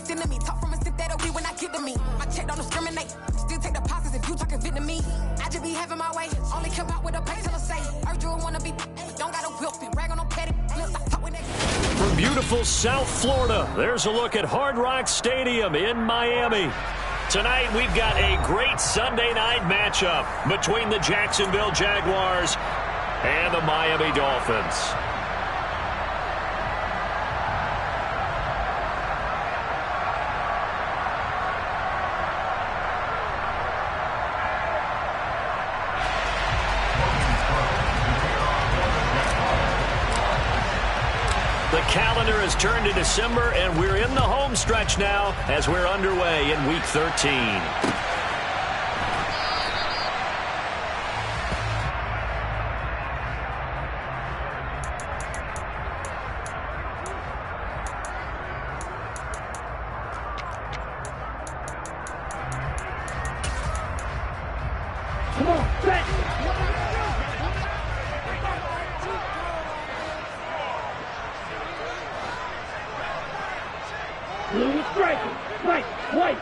sending me. Talk from a sip that'll be when I get to me. My check don't discriminate. Still take deposits if you talking Vietnamese. I just be having my way. Only come out with a pay till I say. Urge you wanna be, don't gotta whip it. Rag on petty. From beautiful South Florida, there's a look at Hard Rock Stadium in Miami. Tonight, we've got a great Sunday night matchup between the Jacksonville Jaguars and the Miami Dolphins. The calendar has turned to December, and we're in the home stretch now as we're underway in Week 13. Come on, set! Blue is striking. Right, white.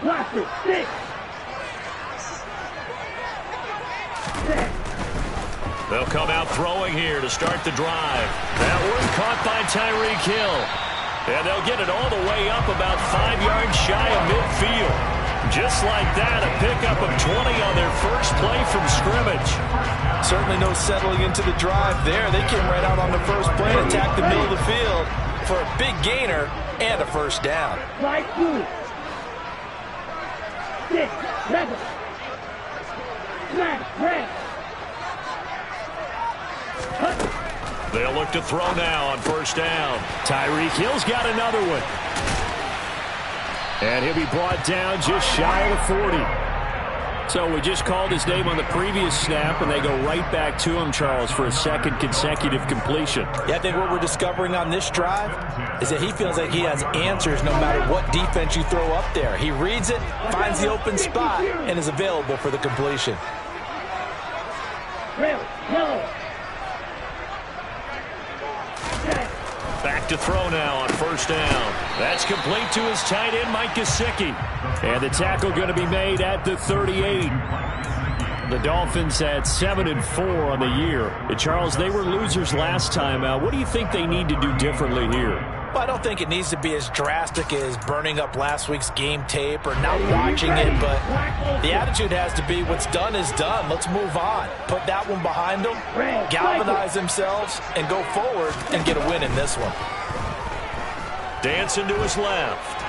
Blaster, stick. Set. They'll come out throwing here to start the drive. That one caught by Tyreek Hill. And they'll get it all the way up about 5 yards shy of midfield. Just like that, a pickup of 20 on their first play from scrimmage. Certainly no settling into the drive there. They came right out on the first play and attacked the middle of the field for a big gainer and a first down. Right, blue. Stick, rebel. Smash, red. They'll look to throw now on first down. Tyreek Hill's got another one. And he'll be brought down just shy of the 40. So we just called his name on the previous snap, and they go right back to him, Charles, for a second consecutive completion. Yeah, I think what we're discovering on this drive is that he feels like he has answers no matter what defense you throw up there. He reads it, finds the open spot, and is available for the completion. Red, yellow. Back to throw now on first down. That's complete to his tight end, Mike Gesicki. And the tackle going to be made at the 38. The Dolphins had 7-4 on the year. And Charles, they were losers last time out. What do you think they need to do differently here? Well, I don't think it needs to be as drastic as burning up last week's game tape or not watching it, but the attitude has to be what's done is done. Let's move on. Put that one behind them, galvanize themselves, and go forward and get a win in this one. Dancing to his left.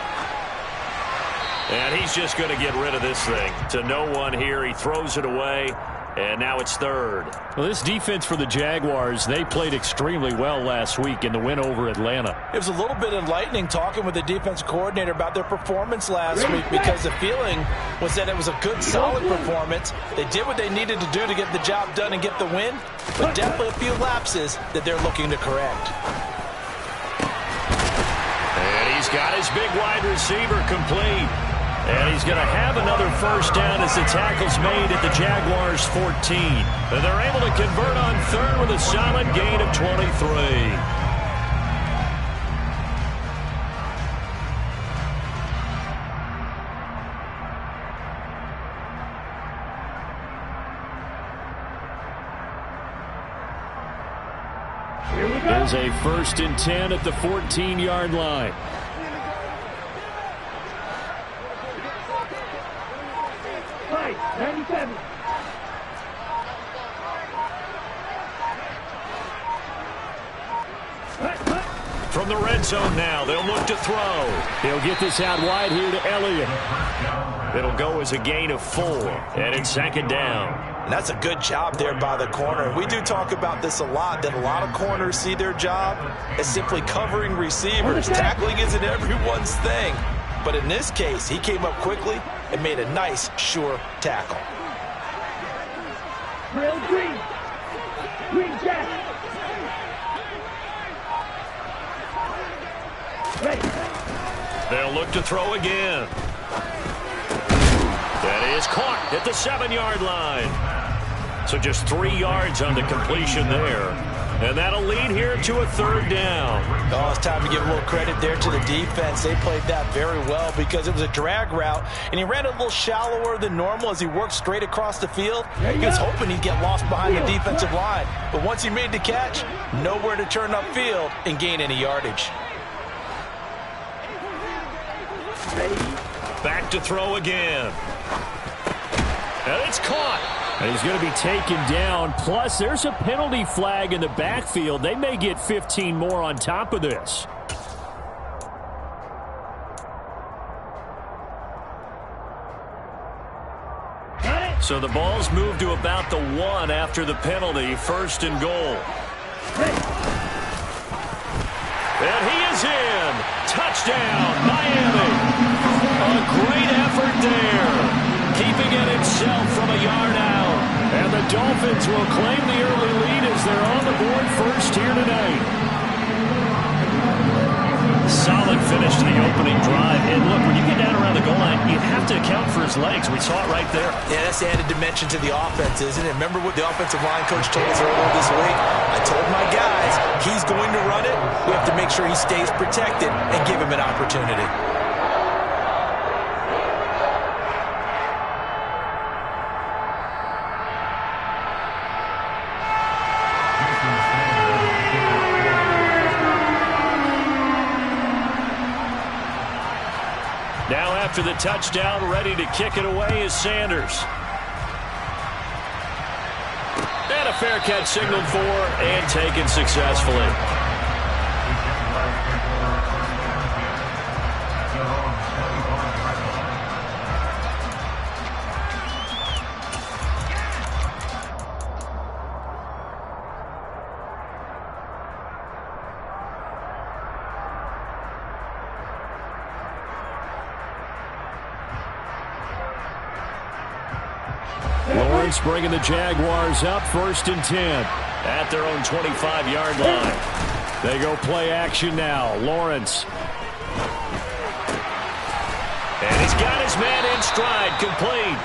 And he's just going to get rid of this thing. To no one here. He throws it away. And now it's third. Well, this defense for the Jaguars, they played extremely well last week in the win over Atlanta. It was a little bit enlightening talking with the defense coordinator about their performance last week, because the feeling was that it was a good, solid performance. They did what they needed to do to get the job done and get the win, but definitely a few lapses that they're looking to correct. And he's got his big wide receiver complete. And he's going to have another first down as the tackle's made at the Jaguars' 14. And they're able to convert on third with a solid gain of 23. There's a 1st and 10 at the 14-yard line. From the red zone now, they'll look to throw. He'll get this out wide here to Elliott. It'll go as a gain of 4, and it's 2nd down. And that's a good job there by the corner. We do talk about this a lot, that a lot of corners see their job as simply covering receivers. Tackling isn't everyone's thing. But in this case, he came up quickly and made a nice, sure tackle. Real green. Green jack. They'll look to throw again. That is caught at the 7-yard line. So just 3 yards on the completion there. And that'll lead here to a third down. Oh, it's time to give a little credit there to the defense. They played that very well because it was a drag route, and he ran it a little shallower than normal as he worked straight across the field. He was hoping he'd get lost behind the defensive line. But once he made the catch, nowhere to turn upfield and gain any yardage. Back to throw again. And it's caught. And he's going to be taken down. Plus, there's a penalty flag in the backfield. They may get 15 more on top of this. So the ball's moved to about the 1 after the penalty. First and goal. And he is in. Touchdown, Miami. A great effort there. Keeping it himself from a yard out. And the Dolphins will claim the early lead as they're on the board first here tonight. Solid finish to the opening drive. And look, when you get down around the goal line, you have to account for his legs. We saw it right there. Yeah, that's the added dimension to the offense, isn't it? Remember what the offensive line coach told us earlier this week? I told my guys, he's going to run it. We have to make sure he stays protected and give him an opportunity. Now after the touchdown, ready to kick it away is Sanders. And a fair catch signaled for and taken successfully. Lawrence bringing the Jaguars up first and 10 at their own 25-yard line. They go play action now. Lawrence. And he's got his man in stride, complete.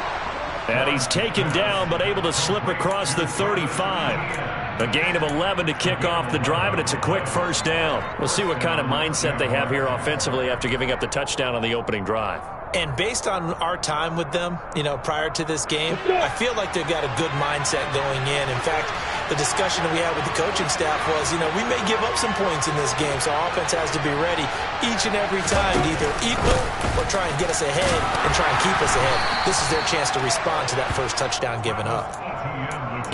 And he's taken down but able to slip across the 35. A gain of 11 to kick off the drive, and it's a quick first down. We'll see what kind of mindset they have here offensively after giving up the touchdown on the opening drive. And based on our time with them, prior to this game, I feel like they've got a good mindset going in. In fact, the discussion that we had with the coaching staff was, we may give up some points in this game, so our offense has to be ready each and every time to either equal or try and get us ahead and try and keep us ahead. This is their chance to respond to that first touchdown given up.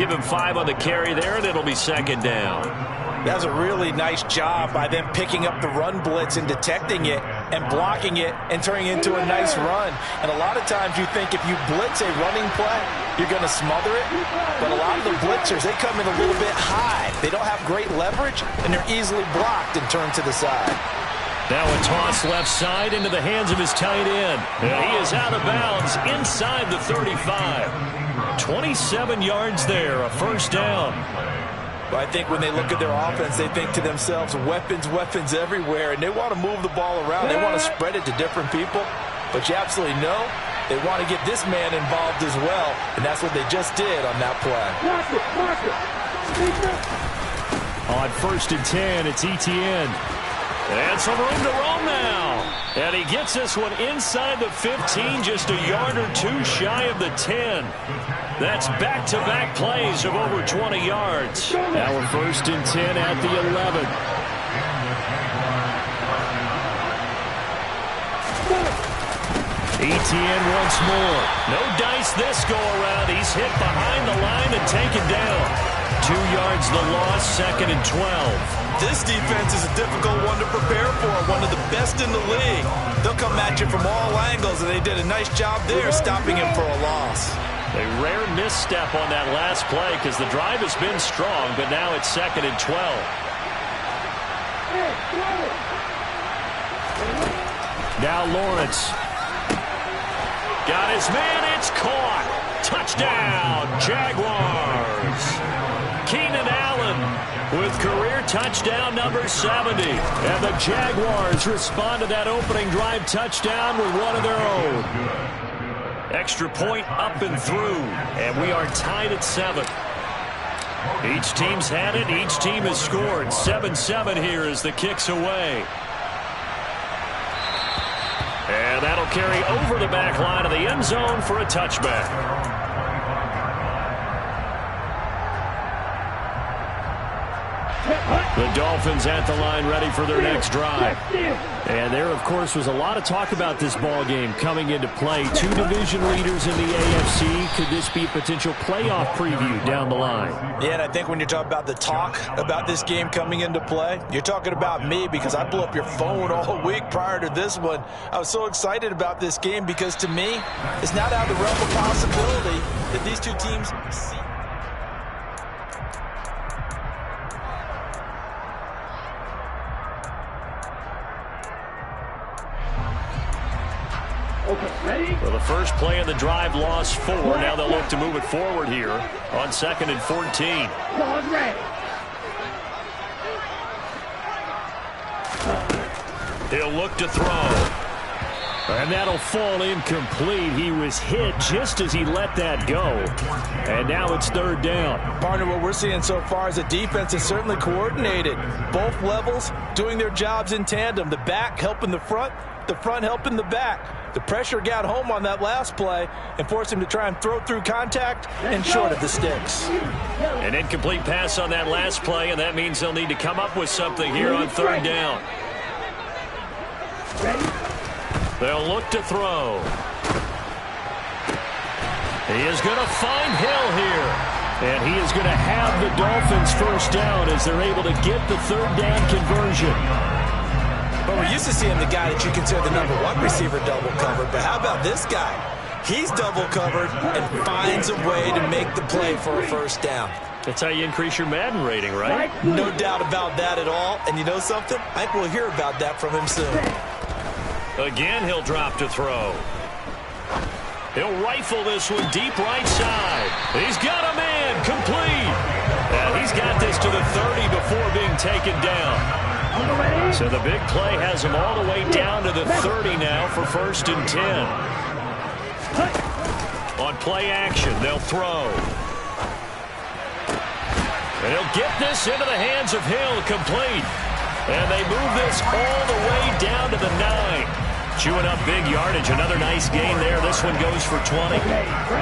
Give him 5 on the carry there, and it'll be second down. That was a really nice job by them picking up the run blitz and detecting it and blocking it and turning it into a nice run. And a lot of times you think if you blitz a running play, you're going to smother it. But a lot of the blitzers, they come in a little bit high. They don't have great leverage, and they're easily blocked and turned to the side. Now a toss left side into the hands of his tight end. And he is out of bounds inside the 35. 27 yards there, a first down. I think when they look at their offense, they think to themselves, weapons, weapons everywhere, and they want to move the ball around. They want to spread it to different people, but you absolutely know they want to get this man involved as well, and that's what they just did on that play. On first and 10, it's Etienne. And some room to roam now. And he gets this one inside the 15, just a yard or two shy of the 10. That's back-to-back plays of over 20 yards. Now we're first and 10 at the 11. Etienne once more. No dice this go-around. He's hit behind the line and taken down. 2 yards the loss, second and 12. This defense is a difficult one to prepare for, one of the best in the league. They'll come at you from all angles, and they did a nice job there stopping him for a loss. A rare misstep on that last play because the drive has been strong, but now it's second and 12. Now Lawrence. Got his man, it's caught. Touchdown, Jaguars. Keenan Allen with career touchdown number 70. And the Jaguars respond to that opening drive touchdown with one of their own. Extra point up and through. And we are tied at 7. Each team's had it. Each team has scored. 7-7 here as the kick's away. And that'll carry over the back line of the end zone for a touchback. The Dolphins at the line ready for their next drive. And there, of course, was a lot of talk about this ball game coming into play. Two division leaders in the AFC. Could this be a potential playoff preview down the line? Yeah, and I think when you're talking about the talk about this game coming into play, you're talking about me because I blew up your phone all week prior to this one. I was so excited about this game because, to me, it's not out of the realm of possibility that these two teams see. Well, the first play of the drive lost 4. Now they'll look to move it forward here on 2nd and 14. He'll look to throw. And that'll fall incomplete. He was hit just as he let that go. And now it's 3rd down. Partner, what we're seeing so far is the defense is certainly coordinated. Both levels doing their jobs in tandem. The back helping the front helping the back. The pressure got home on that last play and forced him to try and throw through contact and short of the sticks. An incomplete pass on that last play, and that means they'll need to come up with something here on 3rd down. They'll look to throw. He is going to find Hill here. And he is going to have the Dolphins first down as they're able to get the 3rd down conversion. But we're used to seeing the guy that you consider the #1 receiver double covered. But how about this guy? He's double covered and finds a way to make the play for a first down. That's how you increase your Madden rating, right? No doubt about that at all. And you know something? I think we'll hear about that from him soon. Again, he'll drop to throw. He'll rifle this one deep right side. He's got a man complete. And he's got this to the 30 before being taken down. So the big play has him all the way down to the 30 now for 1st and 10. On play action, they'll throw. And he'll get this into the hands of Hill, complete. And they move this all the way down to the 9. Chewing up big yardage. Another nice gain there. This one goes for 20.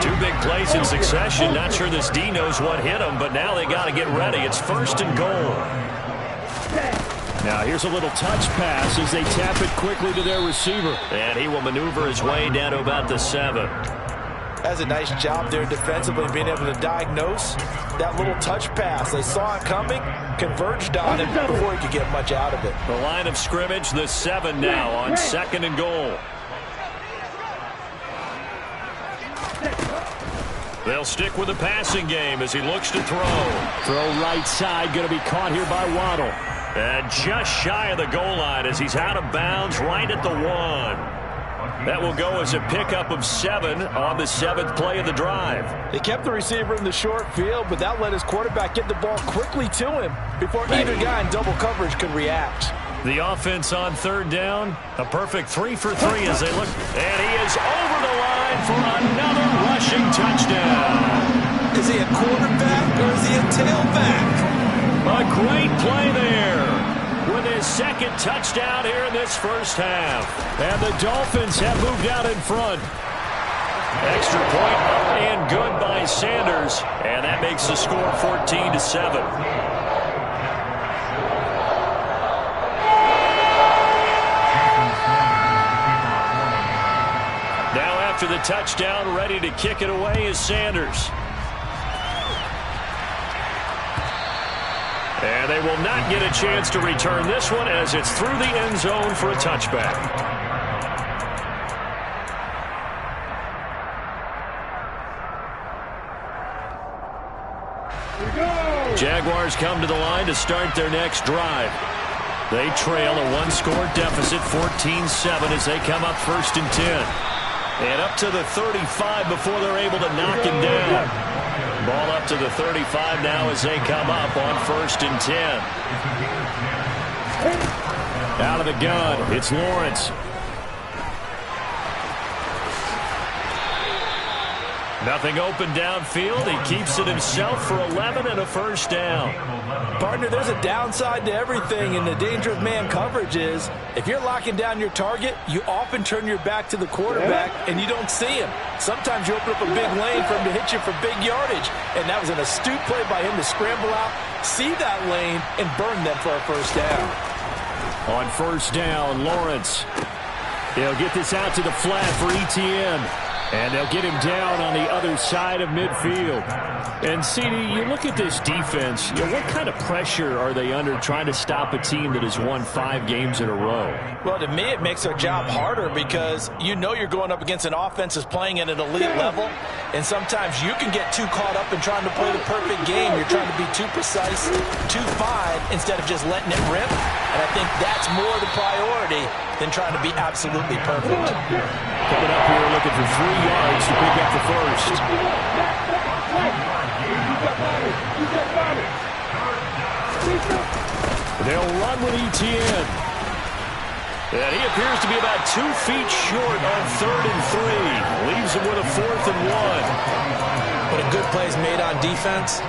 2 big plays in succession. Not sure this D knows what hit him, but now they got to get ready. It's 1st and goal. Now here's a little touch pass as they tap it quickly to their receiver. And he will maneuver his way down to about the 7. That's a nice job there defensively, being able to diagnose that little touch pass. They saw it coming, converged on it before he could get much out of it. The line of scrimmage, the 7 now on 2nd and goal. They'll stick with the passing game as he looks to throw. Throw right side, going to be caught here by Waddle. And just shy of the goal line as he's out of bounds right at the 1. That will go as a pickup of 7 on the 7th play of the drive. They kept the receiver in the short field, but that let his quarterback get the ball quickly to him before either guy in double coverage could react. The offense on 3rd down, a perfect 3 for 3 as they look. And he is over the line for another rushing touchdown. Is he a quarterback or is he a tailback? A great play there with his 2nd touchdown here in this first half. And the Dolphins have moved out in front. Extra point up and good by Sanders. And that makes the score 14-7. Now after the touchdown, ready to kick it away is Sanders. And they will not get a chance to return this one as it's through the end zone for a touchback. Jaguars come to the line to start their next drive. They trail a 1-score deficit, 14-7, as they come up 1st and 10. And up to the 35 before they're able to knock him down. Ball up to the 35 now as they come up on 1st and 10. Out of the gun, it's Lawrence. Nothing open downfield. He keeps it himself for 11 and a first down. Partner, there's a downside to everything, and the danger of man coverage is if you're locking down your target, you often turn your back to the quarterback and you don't see him. Sometimes you open up a big lane for him to hit you for big yardage, and that was an astute play by him to scramble out, see that lane, and burn them for a first down. On first down, Lawrence. He'll get this out to the flat for Etienne. And they'll get him down on the other side of midfield. And, CD, you look at this defense, what kind of pressure are they under trying to stop a team that has won 5 games in a row? Well, to me, it makes their job harder because you know you're going up against an offense that's playing at an elite level, and sometimes you can get too caught up in trying to play the perfect game. You're trying to be too precise, too fine, instead of just letting it rip. And I think that's more the priority than trying to be absolutely perfect. Coming up here looking for 3 yards to pick up the first. They'll run with Etienne. And he appears to be about 2 feet short on 3rd and 3. Leaves him with a 4th and 1. When a good play is made on defense,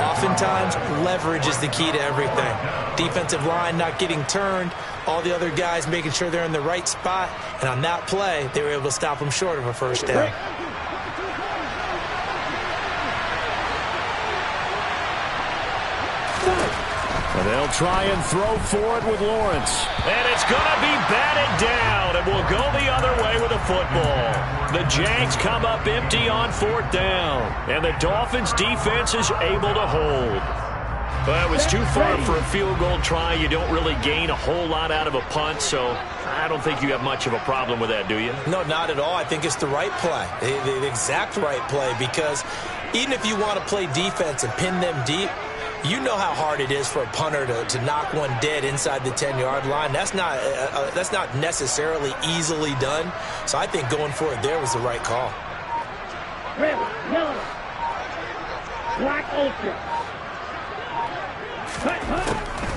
oftentimes leverage is the key to everything. Defensive line not getting turned, all the other guys making sure they're in the right spot, and on that play, they were able to stop them short of a first down. And they'll try and throw for it with Lawrence. And it's going to be batted down, and will go the other way with the football. The Jags come up empty on 4th down, and the Dolphins' defense is able to hold. Well, it was too far for a field goal try. You don't really gain a whole lot out of a punt, so I don't think you have much of a problem with that, do you? No, not at all. I think it's the right play, the exact right play, because even if you want to play defense and pin them deep, you know how hard it is for a punter to knock one dead inside the 10-yard line. That's not necessarily easily done. So I think going for it there was the right call. Red, yellow, black, ultra.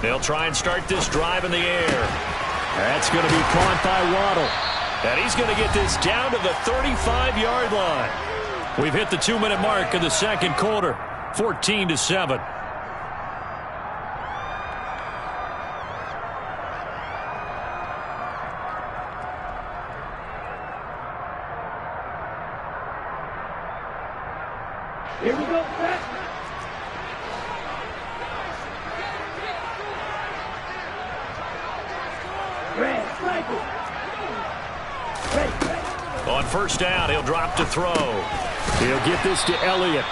They'll try and start this drive in the air. That's going to be caught by Waddle. And he's going to get this down to the 35-yard line. We've hit the 2-minute mark in the second quarter, 14-7. Here we go, set. Red, cycle. Red. On first down, he'll drop to throw. He'll get this to Elliott.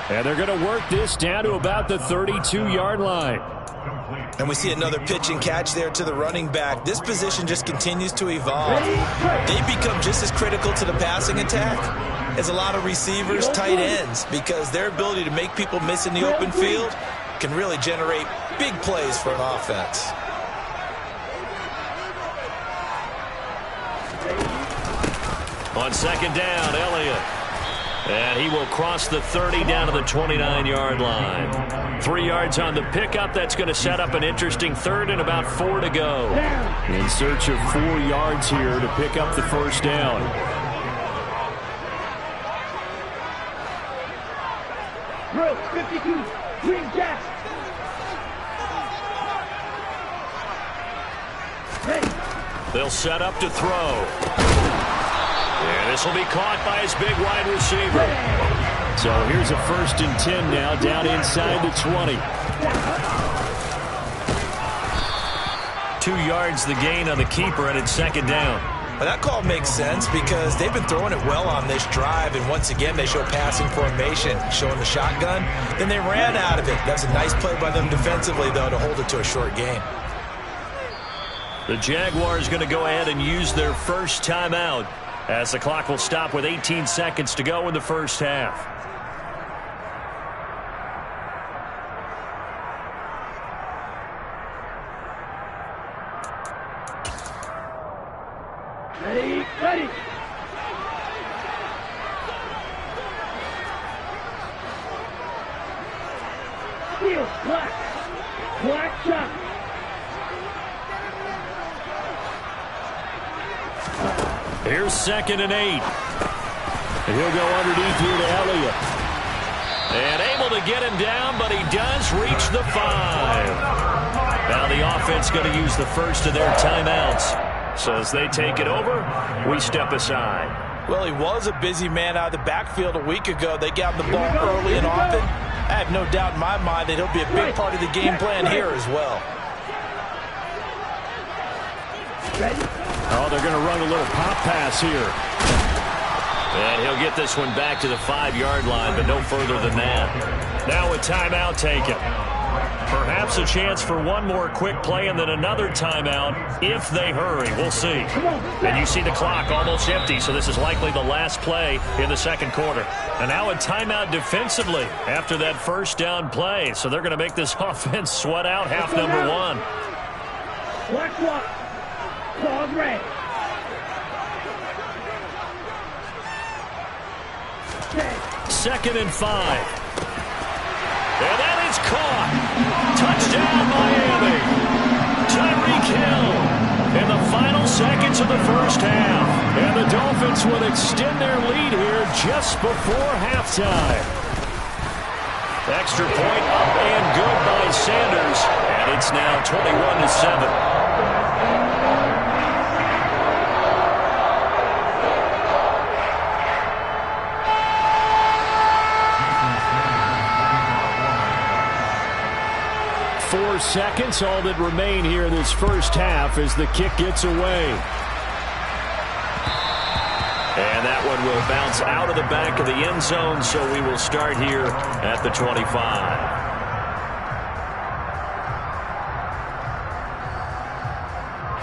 And they're going to work this down to about the 32-yard line. And we see another pitch and catch there to the running back. This position just continues to evolve. They become just as critical to the passing attack as a lot of receivers, tight ends, because their ability to make people miss in the open field can really generate big plays for an offense. On second down, Elliott. And he will cross the 30 down to the 29-yard line. 3 yards on the pickup. That's going to set up an interesting 3rd and about 4 to go. In search of 4 yards here to pick up the first down. Drill, 52, Green Jack. Ready. They'll set up to throw. And this will be caught by his big wide receiver. So here's a 1st and 10 now, down inside the 20. 2 yards the gain on the keeper, and it's second down. Well, that call makes sense because they've been throwing it well on this drive, and once again they show passing formation, showing the shotgun. Then they ran out of it. That's a nice play by them defensively, though, to hold it to a short gain. The Jaguars going to go ahead and use their first timeout, as the clock will stop with 18 seconds to go in the first half. Ready, ready. Steel, black. Black shot. Here's 2nd and 8. And he'll go underneath here to Elliott. And able to get him down, but he does reach the 5. Now the offense going to use the first of their timeouts. So as they take it over, we step aside. Well, he was a busy man out of the backfield a week ago. They got him the ball early and often. I have no doubt in my mind that he'll be a big part of the game plan here as well. Oh, they're going to run a little pop pass here. And he'll get this one back to the 5-yard line, but no further than that. Now a timeout taken. Perhaps a chance for one more quick play and then another timeout if they hurry. We'll see. And you see the clock almost empty, so this is likely the last play in the second quarter. And now a timeout defensively after that first down play. So they're going to make this offense sweat out half number 1. Black block. Claws red. Second and 5. And that is caught. Touchdown, Miami. Tyreek Hill in the final seconds of the first half. And the Dolphins will extend their lead here just before halftime. Extra point up and good by Sanders. And it's now 21-7. 4 seconds, all that remain here in this first half as the kick gets away. And that one will bounce out of the back of the end zone, so we will start here at the 25.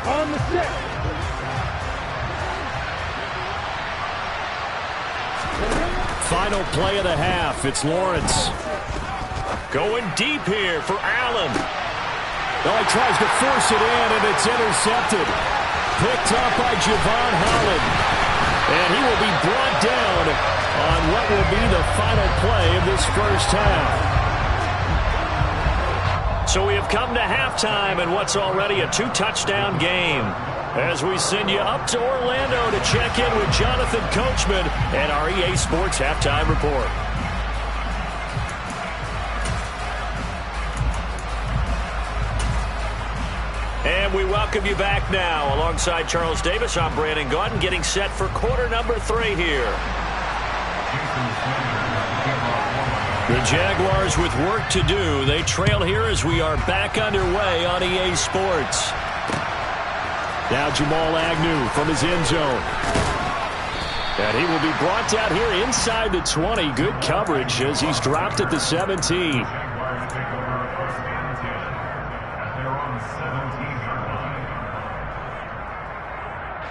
On the 6. Final play of the half. It's Lawrence. Going deep here for Allen. Oh, he tries to force it in, and it's intercepted. Picked up by Javon Holland. And he will be brought down on what will be the final play of this first half. So we have come to halftime in what's already a 2-touchdown game. As we send you up to Orlando to check in with Jonathan Coachman and our EA Sports Halftime Report. And we welcome you back now. Alongside Charles Davis, I'm Brandon Gaudin, getting set for quarter number 3 here. The Jaguars with work to do. They trail here as we are back underway on EA Sports. Now Jamal Agnew from his end zone. And he will be brought down here inside the 20. Good coverage as he's dropped at the 17.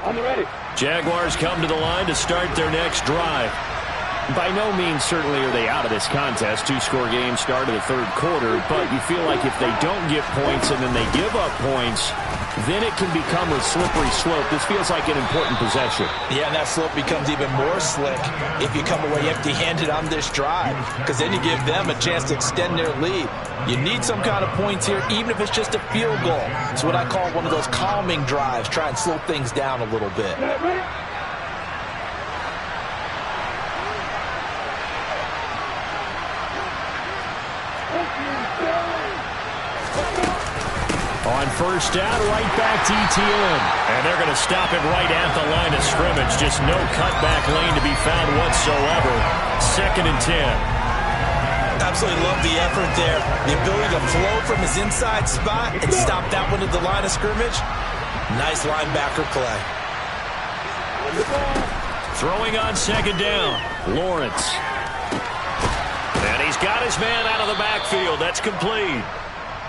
On the ready. Jaguars come to the line to start their next drive. By no means certainly are they out of this contest. 2-score game start of the third quarter, but you feel like if they don't get points and then they give up points, then it can become a slippery slope. This feels like an important possession. Yeah, and that slope becomes even more slick if you come away empty-handed on this drive, because then you give them a chance to extend their lead. You need some kind of points here, even if it's just a field goal. It's what I call one of those calming drives. Try and slow things down a little bit. On first down, right back to ETN. And they're going to stop it right at the line of scrimmage. Just no cutback lane to be found whatsoever. 2nd and 10. Absolutely love the effort there. The ability to flow from his inside spot and stop that one at the line of scrimmage. Nice linebacker play. Throwing on 2nd down, Lawrence. And he's got his man out of the backfield. That's complete.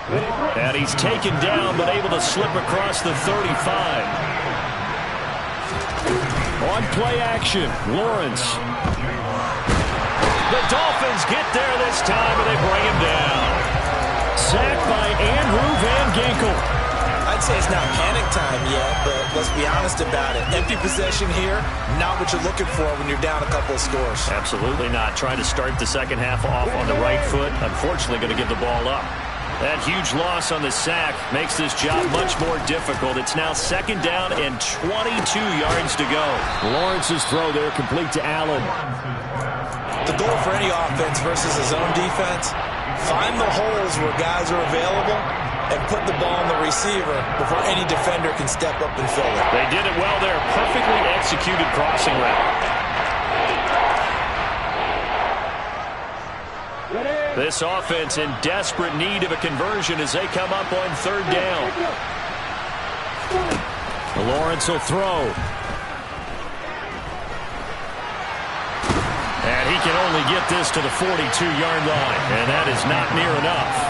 And he's taken down, but able to slip across the 35. On play action, Lawrence. The Dolphins get there this time, and they bring him down. Sacked by Andrew Van Ginkel. I'd say it's not panic time yet, but let's be honest about it. Empty possession here, not what you're looking for when you're down a couple of scores. Absolutely not. Trying to start the second half off on the right foot. Unfortunately, going to give the ball up. That huge loss on the sack makes this job much more difficult. It's now 2nd down and 22 yards to go. Lawrence's throw there complete to Allen. The goal for any offense versus a zone defense, find the holes where guys are available and put the ball on the receiver before any defender can step up and fill it. They did it well there. Perfectly executed crossing route. This offense in desperate need of a conversion as they come up on 3rd down. Lawrence will throw. And he can only get this to the 42-yard line. And that is not near enough.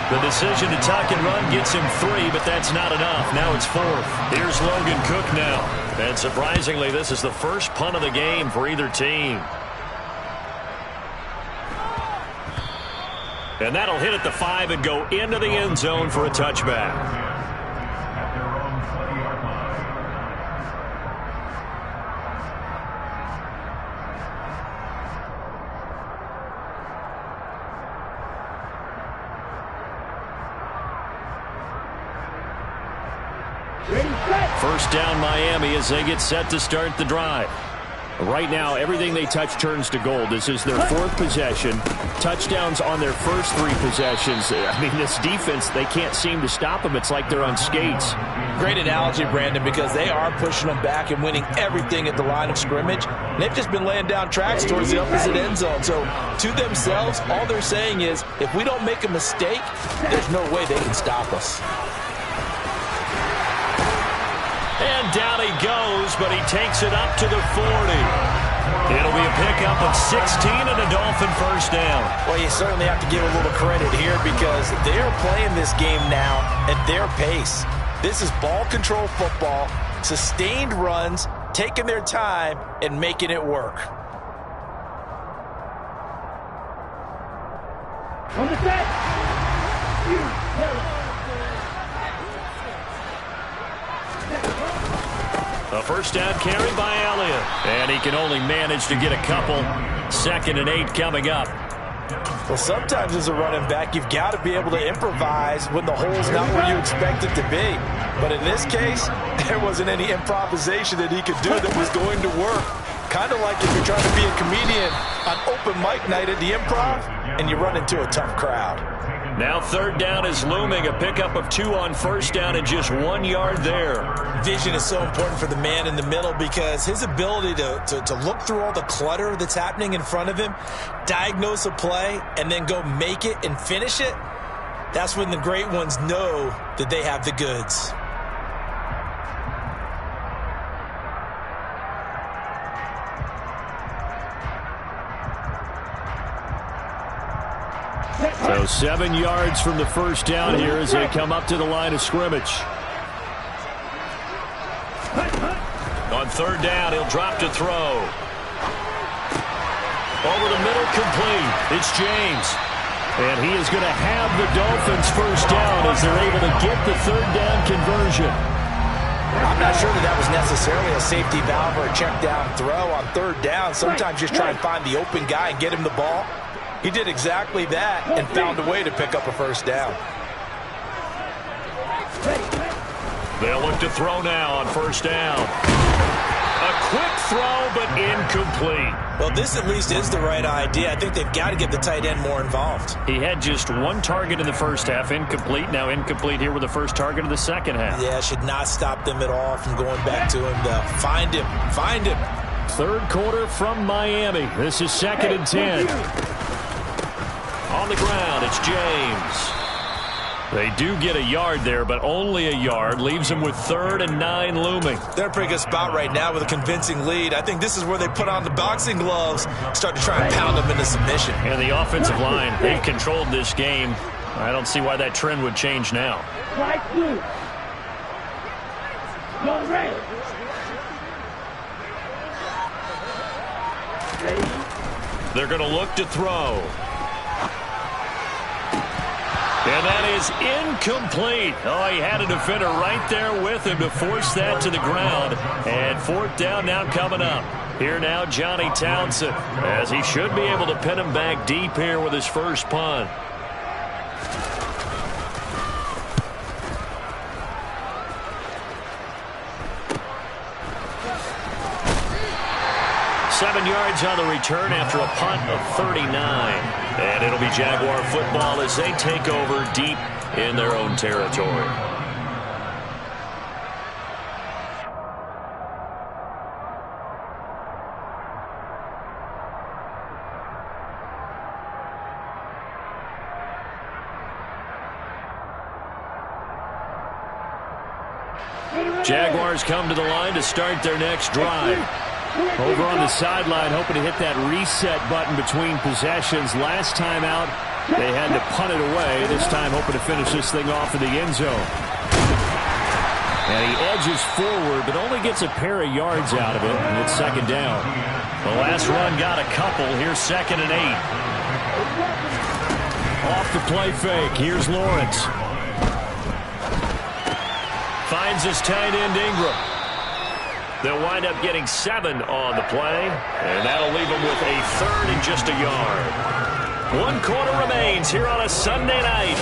The decision to tuck and run gets him 3, but that's not enough. Now it's 4th. Here's Logan Cook now. And surprisingly, this is the first punt of the game for either team. And that'll hit at the 5 and go into the end zone for a touchback. First down Miami as they get set to start the drive. Right now, everything they touch turns to gold. This is their 4th possession. Touchdowns on their first 3 possessions. I mean, this defense, they can't seem to stop them. It's like they're on skates. Great analogy, Brandon, because they are pushing them back and winning everything at the line of scrimmage. And they've just been laying down tracks towards the opposite end zone. So, to themselves, all they're saying is, if we don't make a mistake, there's no way they can stop us. And down he goes, but he takes it up to the 40. It'll be a pickup of 16 and a Dolphin first down. Well, you certainly have to give a little credit here because they're playing this game now at their pace. This is ball control football, sustained runs, taking their time and making it work. On the set. A first down carry by Elliott. And he can only manage to get a couple. 2nd and 8 coming up. Well, sometimes as a running back, you've got to be able to improvise when the hole's not where you expect it to be. But in this case, there wasn't any improvisation that he could do that was going to work. Kind of like if you're trying to be a comedian on open mic night at the Improv and you run into a tough crowd. Now 3rd down is looming. A pickup of 2 on first down and just 1 yard there. Vision is so important for the man in the middle because his ability to look through all the clutter that's happening in front of him, diagnose a play, and then go make it and finish it, that's when the great ones know that they have the goods. So 7 yards from the first down here as they come up to the line of scrimmage. On 3rd down, he'll drop to throw. Over the middle, complete. It's James. And he is going to have the Dolphins first down as they're able to get the 3rd down conversion. I'm not sure that was necessarily a safety valve or a check down throw on 3rd down. Sometimes just try and find the open guy and get him the ball. He did exactly that and found a way to pick up a first down. They'll look to throw now on first down. A quick throw, but incomplete. Well, this at least is the right idea. I think they've got to get the tight end more involved. He had just 1 target in the first half, incomplete. Now incomplete here with the first target of the second half. Yeah, should not stop them at all from going back to him. Find him. Find him. 3rd quarter from Miami. This is 2nd and 10. On the ground, it's James. They do get a yard there, but only a yard. Leaves them with 3rd and 9 looming. They're in a pretty good spot right now with a convincing lead. I think this is where they put on the boxing gloves, start to try and pound them into submission. And the offensive line, they've controlled this game. I don't see why that trend would change now. Right blue. Go red. They're going to look to throw. And that is incomplete. Oh, he had a defender right there with him to force that to the ground. And 4th down now coming up. Here now, Johnny Townsend, as he should be able to pin him back deep here with his first punt. 7 yards on the return after a punt of 39. And it'll be Jaguar football as they take over deep in their own territory. Jaguars come to the line to start their next drive. Over on the sideline, hoping to hit that reset button between possessions. Last time out, they had to punt it away. This time, hoping to finish this thing off in the end zone. And he edges forward, but only gets a pair of yards out of it, and it's second down. The last run got a couple. Here's 2nd and 8. Off the play fake. Here's Lawrence. Finds his tight end, Ingram. They'll wind up getting 7 on the play, and that'll leave them with a 3rd and just a yard. 1 quarter remains here on a Sunday night.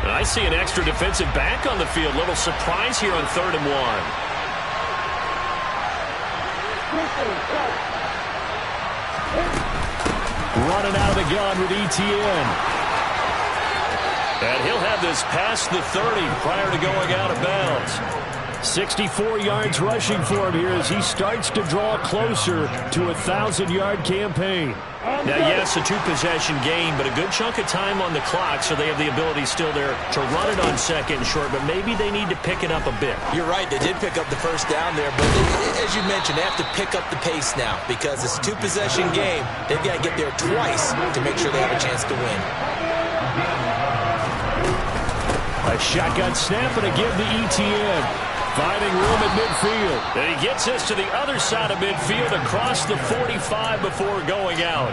I see an extra defensive back on the field. Little surprise here on 3rd and 1. Running out of the gun with ETN. And he'll have this past the 30 prior to going out of bounds. 64 yards rushing for him here as he starts to draw closer to a 1,000-yard campaign. Now, yes, a 2-possession game, but a good chunk of time on the clock, so they have the ability still there to run it on 2nd and short, but maybe they need to pick it up a bit. You're right. They did pick up the first down there, but as you mentioned, they have to pick up the pace now because it's a 2-possession game. They've got to get there twice to make sure they have a chance to win. A shotgun snap and a give to ETN. Finding room at midfield. And he gets us to the other side of midfield across the 45 before going out.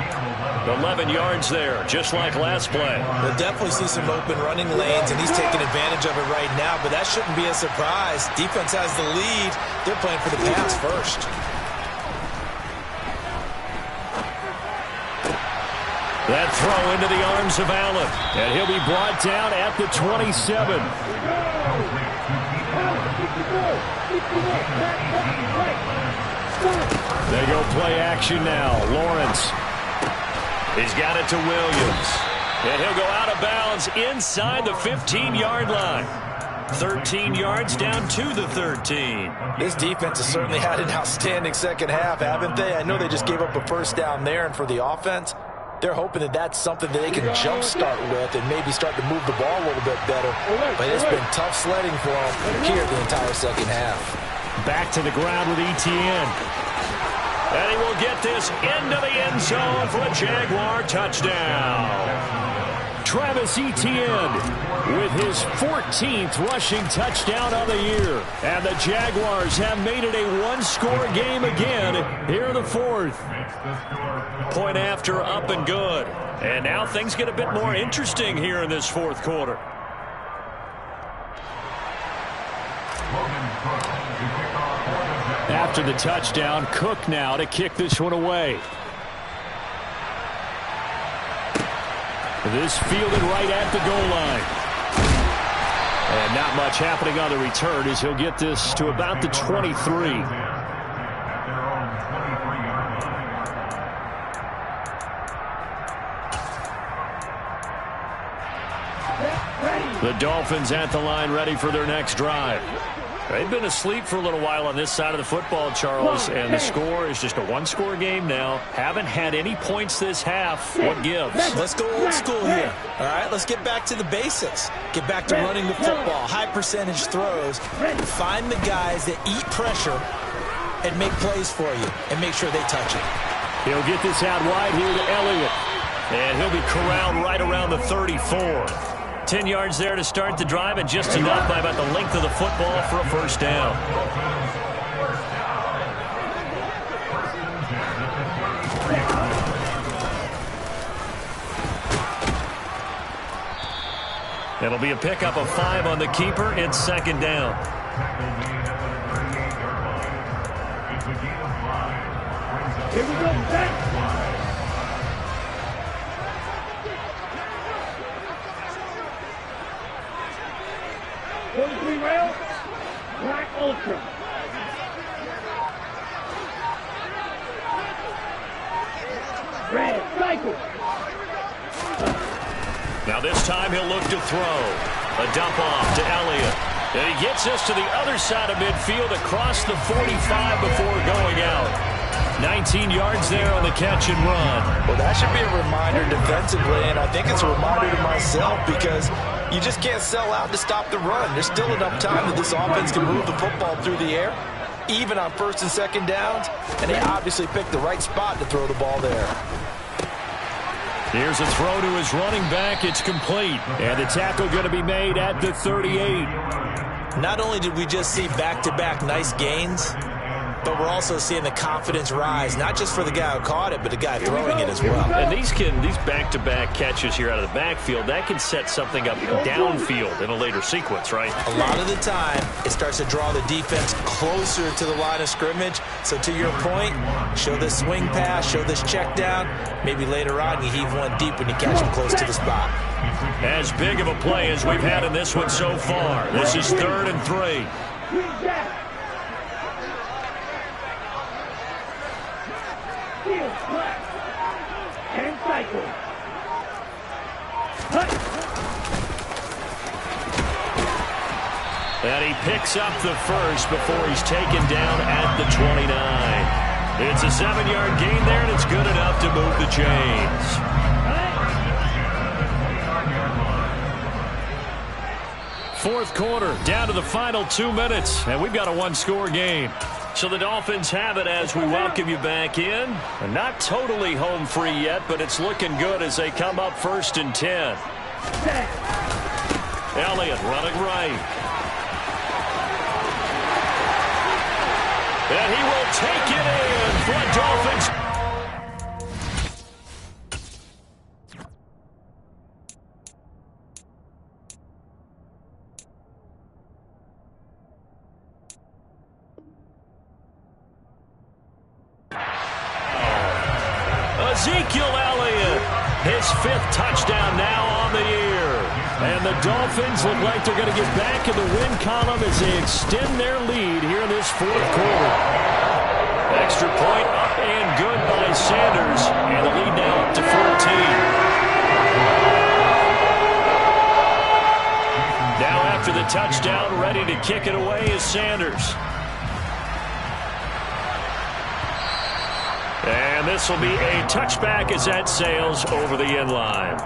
11 yards there, just like last play. We'll definitely see some open running lanes, and he's taking advantage of it right now, but that shouldn't be a surprise. Defense has the lead. They're playing for the pass first. That throw into the arms of Allen. And he'll be brought down at the 27. They go play action now. Lawrence. He's got it to Williams. And he'll go out of bounds inside the 15-yard line. 13 yards down to the 13. This defense has certainly had an outstanding second half, haven't they? I know they just gave up a first down there, and for the offense, they're hoping that that's something that they can jumpstart with and maybe start to move the ball a little bit better. But it's been tough sledding for them here the entire second half. Back to the ground with ETN. And he will get this into the end zone for a Jaguar touchdown. Travis Etienne with his 14th rushing touchdown of the year. And the Jaguars have made it a one-score game again here in the fourth. Point after, up and good. And now things get a bit more interesting here in this fourth quarter. After the touchdown, Cook now to kick this one away. This fielded right at the goal line. And not much happening on the return as he'll get this to about the 23. The Dolphins at the line ready for their next drive. They've been asleep for a little while on this side of the football, Charles, and the score is just a one-score game now. Haven't had any points this half. What gives? Let's go old school here. All right, let's get back to the basics. Get back to running the football, high-percentage throws. Find the guys that eat pressure and make plays for you and make sure they touch it. He'll get this out wide here to Elliott. And he'll be corralled right around the 34. 10 yards there to start the drive, and just enough by about the length of the football for a first down. It'll be a pickup of 5 on the keeper. It's second down. Here we go, set. 43 rail, black ultra. Red, cycle. Now this time he'll look to throw. A dump off to Elliott. And he gets us to the other side of midfield across the 45 before going out. 19 yards there on the catch and run. Well, that should be a reminder defensively, and I think it's a reminder to myself because you just can't sell out to stop the run. There's still enough time that this offense can move the football through the air, even on first and second downs, and they obviously picked the right spot to throw the ball there. Here's a throw to his running back. It's complete. And the tackle going to be made at the 38. Not only did we just see back-to-back nice gains, but we're also seeing the confidence rise, not just for the guy who caught it, but the guy throwing it as well. And these back-to-back catches here out of the backfield, that can set something up downfield in a later sequence, right? A lot of the time, it starts to draw the defense closer to the line of scrimmage. So to your point, show this swing pass, show this check down. Maybe later on you heave one deep when you catch him close to the spot. As big of a play as we've had in this one so far. This is 3rd and 3. And cycle. And he picks up the first before he's taken down at the 29. It's a 7-yard gain there, and it's good enough to move the chains. Fourth quarter, down to the final 2 minutes, and we've got a one-score game. So the Dolphins have it as we welcome you back in. And not totally home free yet, but it's looking good as they come up 1st and 10. Elliott running right. And he will take it in for the Dolphins. Ezekiel Elliott, his 5th touchdown now on the year. And the Dolphins look like they're going to get back in the win column as they extend their lead here in this 4th quarter. Extra point up and good by Sanders. And the lead now up to 14. Now after the touchdown, ready to kick it away is Sanders. And this will be a touchback as that sails over the end line.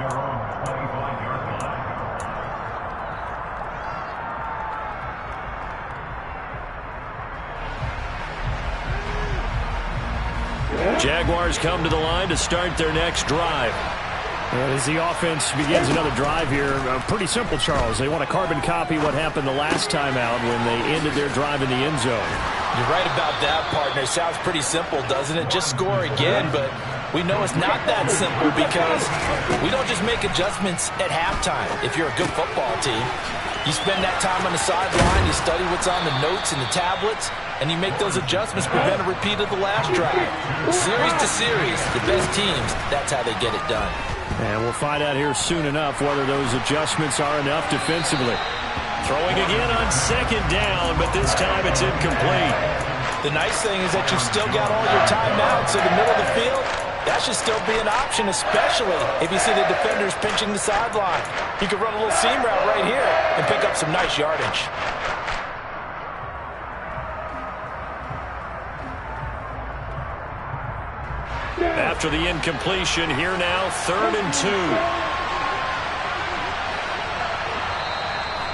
Jaguars come to the line to start their next drive. As the offense begins another drive here, pretty simple, Charles. They want to carbon copy what happened the last time out when they ended their drive in the end zone. You're right about that, partner. Sounds pretty simple, doesn't it? Just score again, but we know it's not that simple because we don't just make adjustments at halftime if you're a good football team. You spend that time on the sideline, you study what's on the notes and the tablets, and you make those adjustments, prevent a repeat of the last drive. Series to series, the best teams, that's how they get it done. And we'll find out here soon enough whether those adjustments are enough defensively. Throwing again on 2nd down, but this time it's incomplete. The nice thing is that you've still got all your timeouts in the middle of the field. That should still be an option, especially if you see the defenders pinching the sideline. You can run a little seam route right here and pick up some nice yardage. After the incompletion, here now, 3rd and 2.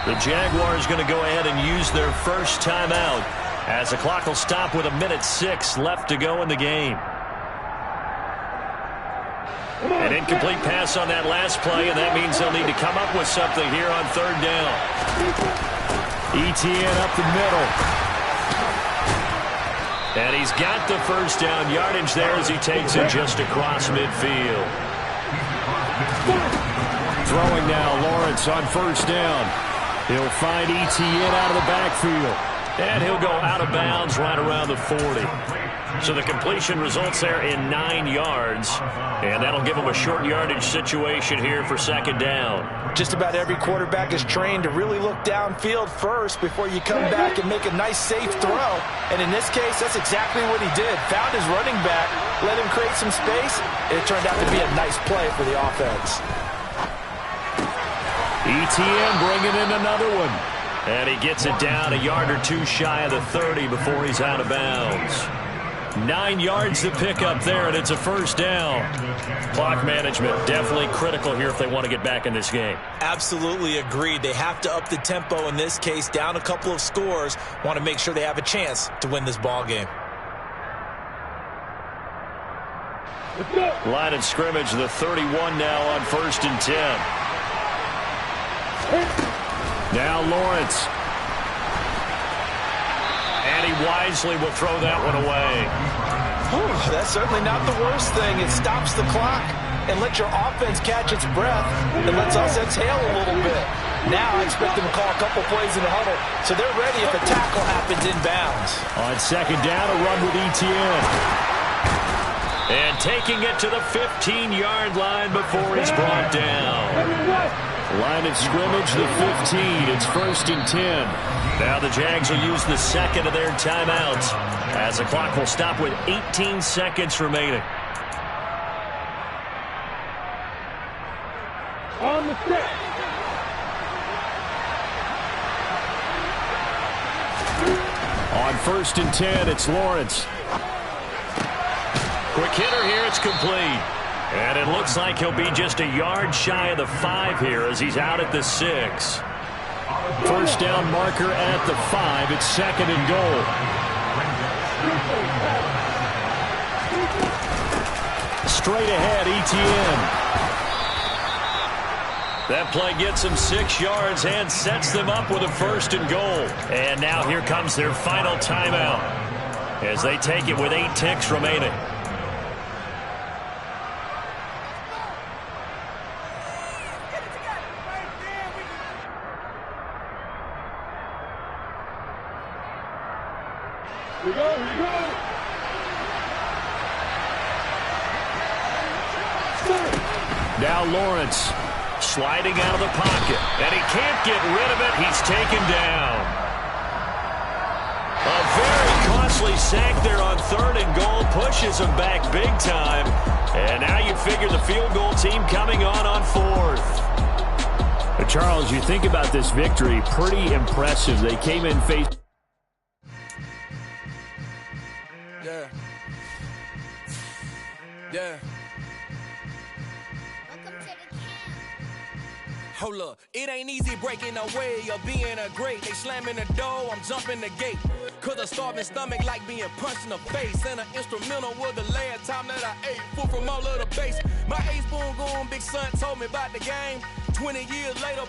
The Jaguars going to go ahead and use their first timeout as the clock will stop with 1:06 left to go in the game. An incomplete pass on that last play, and that means they'll need to come up with something here on 3rd down. ETN up the middle. And he's got the first down yardage there as he takes it just across midfield. Throwing now, Lawrence on 1st down. He'll find ETN out of the backfield. And he'll go out of bounds right around the 40. So the completion results there in 9 yards. And that'll give him a short yardage situation here for second down. Just about every quarterback is trained to really look downfield first before you come back and make a nice, safe throw. And in this case, that's exactly what he did. Found his running back, let him create some space, and it turned out to be a nice play for the offense. ETN bringing in another one. And he gets it down a yard or two shy of the 30 before he's out of bounds. 9 yards to pick up there, and it's a first down. Clock management definitely critical here if they want to get back in this game. Absolutely agreed. They have to up the tempo in this case, down a couple of scores. Want to make sure they have a chance to win this ball game. Line of scrimmage, the 31 now on 1st and 10. Now Lawrence. And he wisely will throw that one away. That's certainly not the worst thing. It stops the clock and lets your offense catch its breath and lets us exhale a little bit. Now I expect them to call a couple plays in the huddle so they're ready if a tackle happens inbounds. On second down, a run with ETN. And taking it to the 15-yard line before he's brought down. Line of scrimmage, the 15. It's 1st and 10. Now the Jags will use the second of their timeouts as the clock will stop with 18 seconds remaining. On the set. On 1st and 10, it's Lawrence. Quick hitter here, it's complete. And it looks like he'll be just a yard shy of the 5 here as he's out at the 6. First down marker at the 5. It's 2nd and goal. Straight ahead, ETN. That play gets them 6 yards and sets them up with a 1st and goal. And now here comes their final timeout as they take it with 8 ticks remaining. Now Lawrence sliding out of the pocket, and he can't get rid of it. He's taken down. A very costly sack there on 3rd and goal, pushes him back big time. And now you figure the field goal team coming on 4th. But Charles, you think about this victory, pretty impressive. They came in face. Yeah. Hold up, it ain't easy breaking away or being a great. They slamming the door, I'm jumping the gate. Cause a starving stomach like being punched in the face. And an instrumental was the last time that I ate food from all of the base. My A-spoon going big son told me about the game. 20 years later,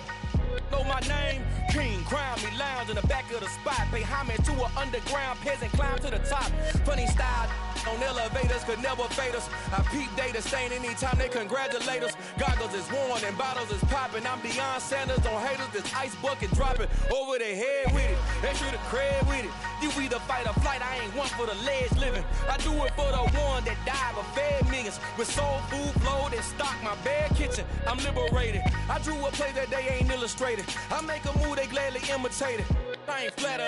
know my name. King, crown me, lounge in the back of the spot. Pay homage to an underground peasant, climb to the top. Funny style on elevators could never fade us. I peep data stain anytime they congratulate us. Goggles is worn and bottles is popping. I'm Deion Sanders on haters, this ice bucket dropping over their head with it. Extra the cred with it. You either fight or flight, I ain't one for the ledge living. I do it for the one that died but fed millions. With soul food flowed and stock my bad kitchen. I'm liberated. I drew a play that they ain't illustrated. I make a move, they gladly imitate it. I ain't flattered.